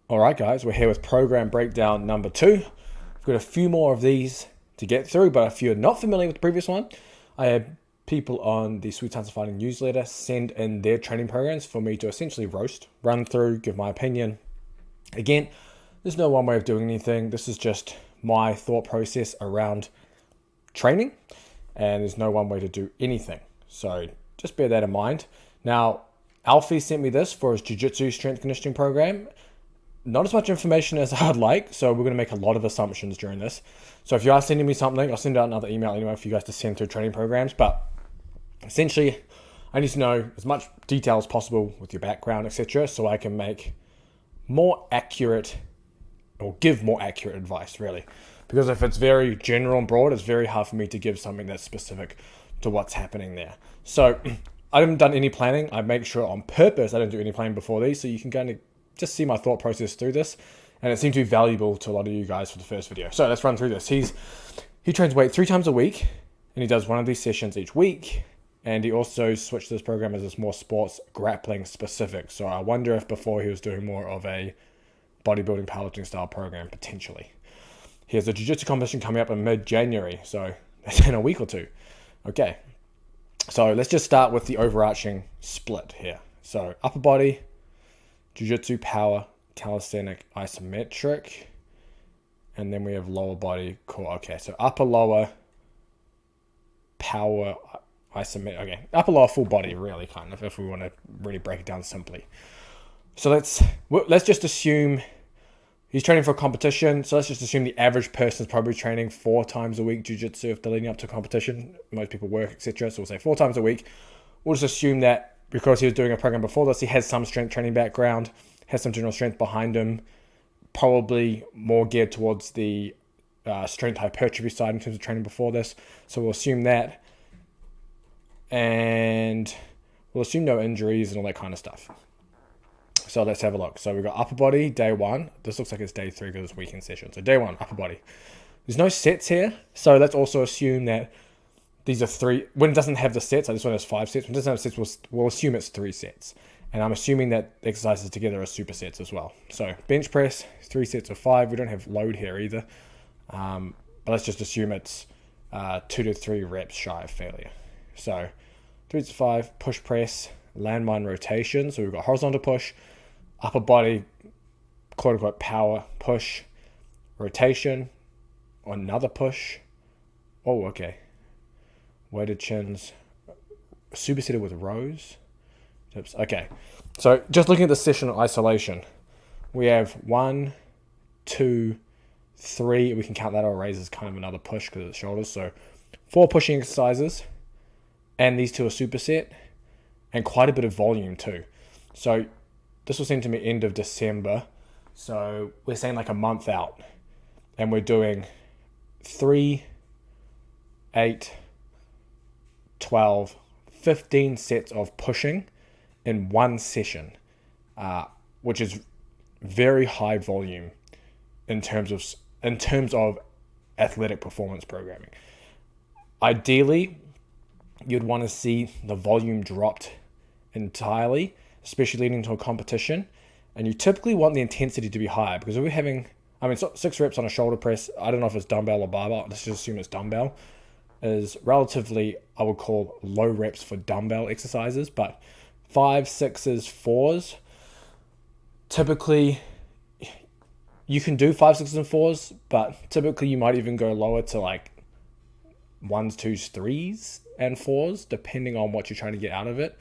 All right, guys, we're here with program breakdown number 2. We've got a few more of these to get through, but if you're not familiar with the previous one, I had people on the Sweet Science of Fighting newsletter send in their training programs for me to essentially roast, run through, give my opinion. Again, there's no one way of doing anything. This is just my thought process around training, and there's no one way to do anything. So just bear that in mind. Now, Alfie sent me this for his Jiu-Jitsu strength conditioning program. Not as much information as I'd like, so we're going to make a lot of assumptions during this. So if you are sending me something, I'll send out another email anyway for you guys to send through training programs. But essentially, I need to know as much detail as possible with your background, etc., so I can make more accurate or give more accurate advice, really. Because if it's very general and broad, it's very hard for me to give something that's specific to what's happening there. So I haven't done any planning. I make sure on purpose I don't do any planning before these, so you can kind of just see my thought process through this, and it seemed to be valuable to a lot of you guys for the first video. So let's run through this. He trains weight 3 times a week, and he does one of these sessions each week, and he also switched this program as this more sports grappling specific. So I wonder if before he was doing more of a bodybuilding powerlifting style program, potentially. He has a jiu-jitsu competition coming up in mid-January, so that's in a week or two. Okay, so let's just start with the overarching split here. So upper body, Jiu-Jitsu, power, calisthenic, isometric, and then we have lower body, core. Okay, so upper, lower, power, isometric. Okay, upper, lower, full body, really, kind of, if we want to really break it down simply. So let's just assume he's training for a competition. So let's just assume the average person is probably training 4 times a week Jiu-Jitsu if they're leading up to competition. Most people work, etc. So we'll say 4 times a week. We'll just assume that because he was doing a program before this, he has some strength training background, has some general strength behind him, probably more geared towards the strength hypertrophy side in terms of training before this. So we'll assume that. And we'll assume no injuries and all that kind of stuff. So let's have a look. So we've got upper body, day 1. This looks like it's day 3 because it's weekend session. So day 1, upper body. There's no sets here. So let's also assume that these are 3. When it doesn't have the sets, this one has 5 sets. When it doesn't have sets, we'll assume it's 3 sets. And I'm assuming that exercises together are supersets as well. So bench press, 3 sets of 5. We don't have load here either. But let's just assume it's 2 to 3 reps shy of failure. So 3 to 5, push press, landmine rotation. So we've got horizontal push, upper body, quote unquote power push, rotation, another push. Oh, okay. Weighted chins, supersetted with rows. Okay, so just looking at the session in isolation, we have 1, 2, 3. We can count that or raise as kind of another push because it's shoulders. So 4 pushing exercises, and these 2 are superset, and quite a bit of volume too. So this was sent to me end of December. So we're saying like a month out, and we're doing 3, 8, 12, 15 sets of pushing in one session, which is very high volume in terms of athletic performance programming. Ideally, you'd want to see the volume dropped entirely, especially leading to a competition, and you typically want the intensity to be higher because if we're having, 6 reps on a shoulder press, I don't know if it's dumbbell or barbell, let's just assume it's dumbbell, is relatively, I would call low reps for dumbbell exercises, but 5, 6s, 4s, typically you can do 5, 6s, and 4s, but typically you might even go lower to like 1s, 2s, 3s, and 4s, depending on what you're trying to get out of it.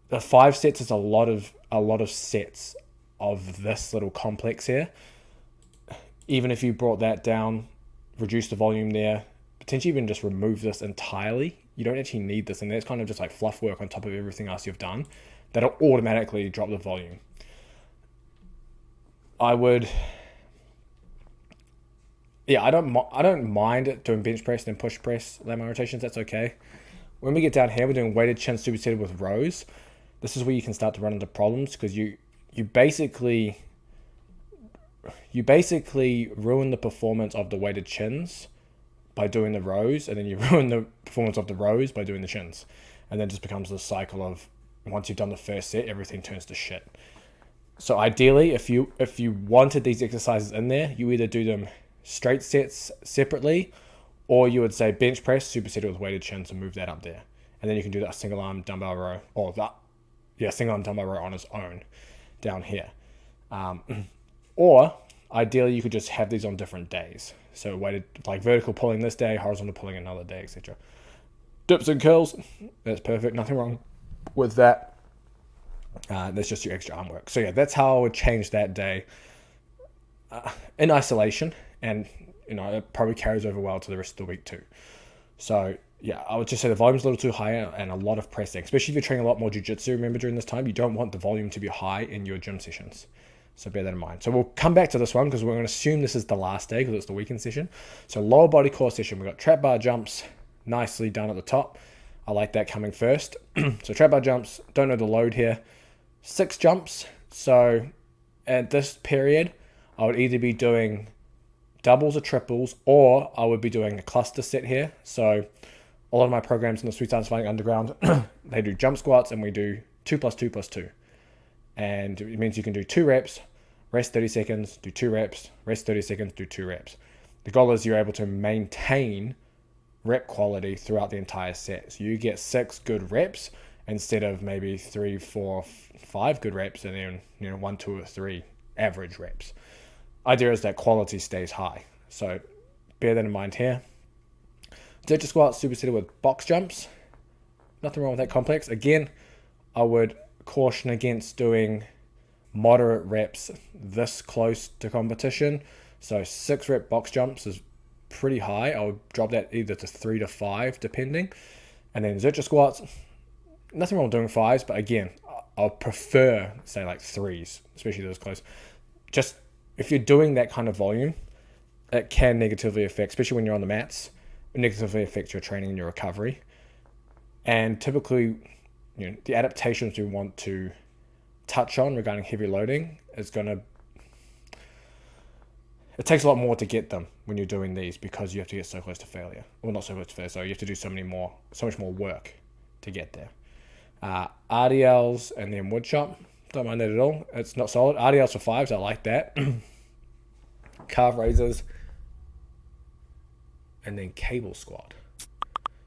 The 5 sets is a lot of sets of this little complex here. Even if you brought that down, reduce the volume there, potentially even just remove this entirely, you don't actually need this, and that's kind of just like fluff work on top of everything else you've done. That'll automatically drop the volume. I don't mind doing bench press and push press landmine rotations. That's okay. When we get down here, we're doing weighted chin supersetted with rows. This is where you can start to run into problems because you basically ruin the performance of the weighted chins by doing the rows, and then you ruin the performance of the rows by doing the chins, and then it just becomes this cycle of once you've done the first set, everything turns to shit. So ideally, if you wanted these exercises in there, you either do them straight sets separately, or you would say bench press, superset it with weighted chins and move that up there. And then you can do that single arm dumbbell row, or single arm dumbbell row on its own down here. Or ideally, you could just have these on different days. So weighted, like vertical pulling this day, horizontal pulling another day, etc. Dips and curls, that's perfect. Nothing wrong with that. That's just your extra arm work. So yeah, that's how I would change that day in isolation, and it probably carries over well to the rest of the week too. So yeah, I would just say the volume's a little too high and a lot of pressing, especially if you're training a lot more jiu-jitsu. Remember, during this time, you don't want the volume to be high in your gym sessions. So bear that in mind. So we'll come back to this one because we're going to assume this is the last day because it's the weekend session. So lower body core session, we've got trap bar jumps, nicely done at the top. I like that coming first. So trap bar jumps, don't know the load here. 6 jumps. So at this period, I would either be doing doubles or triples, or I would be doing a cluster set here. So a lot of my programs in the Sweet Science Fighting Underground, they do jump squats, and we do 2 plus 2 plus 2. And it means you can do 2 reps, rest 30 seconds, do 2 reps, rest 30 seconds, do 2 reps. The goal is you're able to maintain rep quality throughout the entire set. So you get 6 good reps instead of maybe 3, 4, 5 good reps, and then 1, 2, or 3 average reps. Idea is that quality stays high. So bear that in mind here. Ditch squats supersetted with box jumps. Nothing wrong with that complex. Again, I would caution against doing moderate reps this close to competition. So 6 rep box jumps is pretty high. I would drop that either to 3 to 5 depending. And then Zercher squats, nothing wrong with doing 5s, but again, I'll prefer say like 3s, especially those close. Just if you're doing that kind of volume, it can negatively affect, especially when you're on the mats, negatively affect your training and your recovery. And typically, the adaptations we want to touch on regarding heavy loading is it takes a lot more to get them when you're doing these, because you have to get so close to failure. Well, not so close to failure, so you have to do so much more work to get there. RDLs and then wood chop, don't mind that at all. It's not solid. RDLs for 5s, I like that. Calf raises, and then cable squat.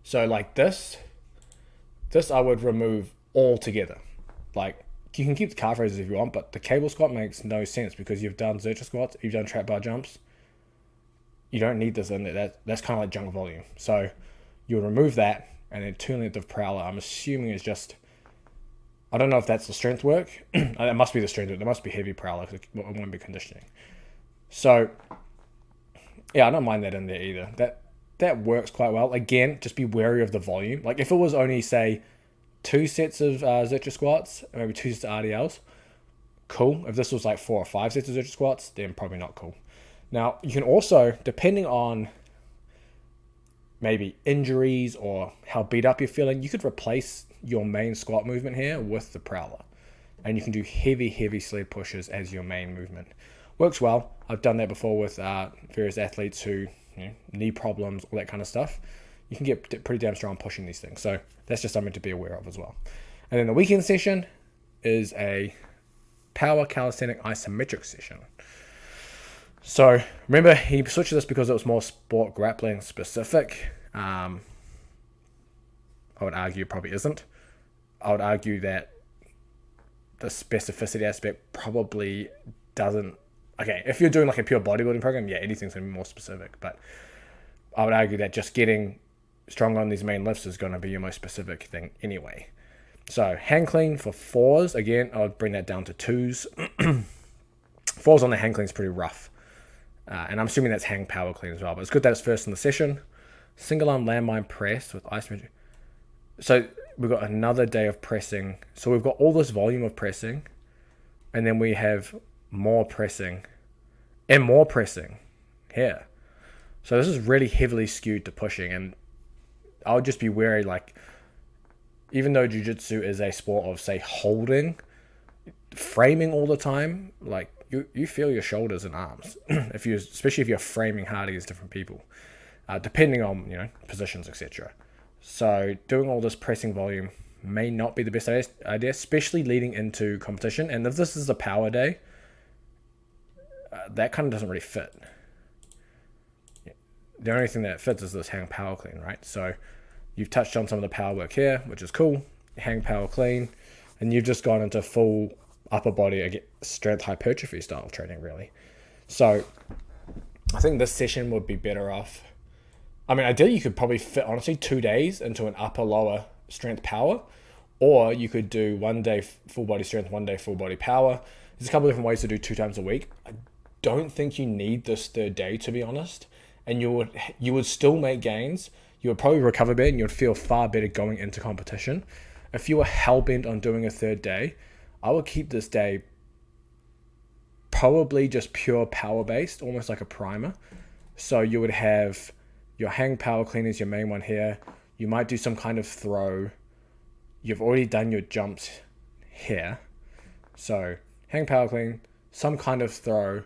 So like this I would remove altogether. Like, you can keep the calf raises if you want, but the cable squat makes no sense because you've done Zercher squats, you've done trap bar jumps. You don't need this in there. That's kind of like junk volume. So you'll remove that, and then 2 length of prowler, I'm assuming is just, I don't know if that's the strength work. It must be the strength work. There must be heavy prowler because it won't be conditioning. So yeah, I don't mind that in there either. That works quite well. Again, just be wary of the volume. Like if it was only say 2 sets of Zercher squats, maybe 2 sets of RDLs, cool. If this was like 4 or 5 sets of Zercher squats, then probably not cool. Now you can also, depending on maybe injuries or how beat up you're feeling, you could replace your main squat movement here with the prowler, and you can do heavy sled pushes as your main movement. Works well. I've done that before with various athletes who knee problems, all that kind of stuff. You can get pretty damn strong pushing these things. So that's just something to be aware of as well. And then the weekend session is a power calisthenic isometric session. So remember, he switched this because it was more sport grappling specific. I would argue it probably isn't. I would argue that the specificity aspect probably doesn't. Okay, if you're doing like a pure bodybuilding program, yeah, anything's going to be more specific. But I would argue that just getting strong on these main lifts is going to be your most specific thing anyway. So hang clean for 4s. Again, I would bring that down to 2s. 4s on the hang clean is pretty rough. And I'm assuming that's hang power clean as well. But it's good that it's first in the session. Single arm landmine press with isometric. So we've got another day of pressing. So we've got all this volume of pressing. And then we have more pressing and more pressing here. So this is really heavily skewed to pushing, and I would just be wary, like, even though jiu-jitsu is a sport of, say, holding, framing all the time, like, you feel your shoulders and arms, especially if you're framing hard against different people, depending on, positions, etc. So doing all this pressing volume may not be the best idea, especially leading into competition. And if this is a power day, that kind of doesn't really fit. The only thing that fits is this hang power clean, right? So you've touched on some of the power work here, which is cool. Hang power clean, and you've just gone into full upper body strength hypertrophy style training, really. So I think this session would be better off. I mean, ideally you could probably fit, honestly, 2 days into an upper lower strength power, or you could do 1 day full body strength, 1 day full body power. There's a couple of different ways to do 2 times a week. I don't think you need this third day, to be honest, and you would still make gains. You would probably recover better, and you would feel far better going into competition. If you were hell-bent on doing a third day, I would keep this day probably just pure power-based, almost like a primer. So you would have your hang power clean is your main one here. You might do some kind of throw. You've already done your jumps here. So hang power clean, some kind of throw.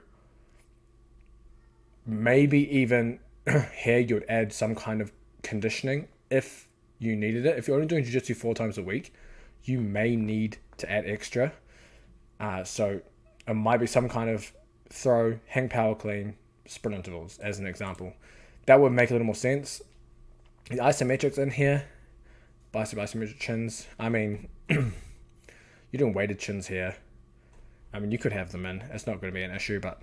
Maybe even here you'd add some kind of conditioning if you needed it. If you're only doing jiu-jitsu 4 times a week, you may need to add extra. So it might be some kind of throw, hang power clean, sprint intervals as an example. That would make a little more sense. The isometrics in here, bicep isometric chins. I mean, you're doing weighted chins here. I mean, you could have them in. It's not going to be an issue, but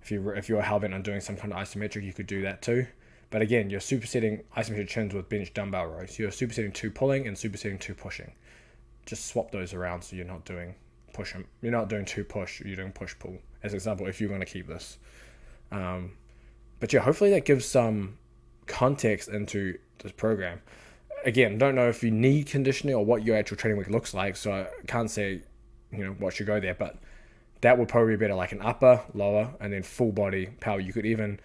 if you're hell-bent on doing some kind of isometric, you could do that too. But again, you're supersetting isometric chins with bench dumbbell rows. You're supersetting 2 pulling and supersetting 2 pushing. Just swap those around so you're not doing push. You're not doing 2 push. You're doing push pull. As an example, if you're going to keep this. But yeah, hopefully that gives some context into this program. Again, don't know if you need conditioning or what your actual training week looks like, so I can't say what should go there, but that would probably be better, like an upper, lower, and then full body power. You could even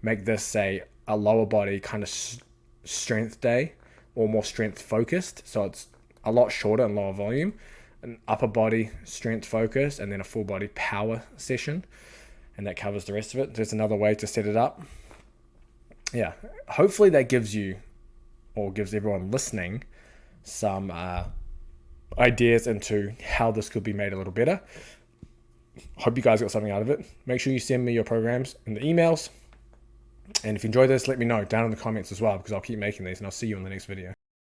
make this, say, a lower body kind of strength day or more strength focused, so it's a lot shorter and lower volume, an upper body strength focus, and then a full body power session, and that covers the rest of it. There's another way to set it up. Yeah, hopefully that gives you, or gives everyone listening, some ideas into how this could be made a little better. Hope you guys got something out of it. Make sure you send me your programs in the emails. And if you enjoyed this, let me know down in the comments as well, because I'll keep making these, and I'll see you in the next video.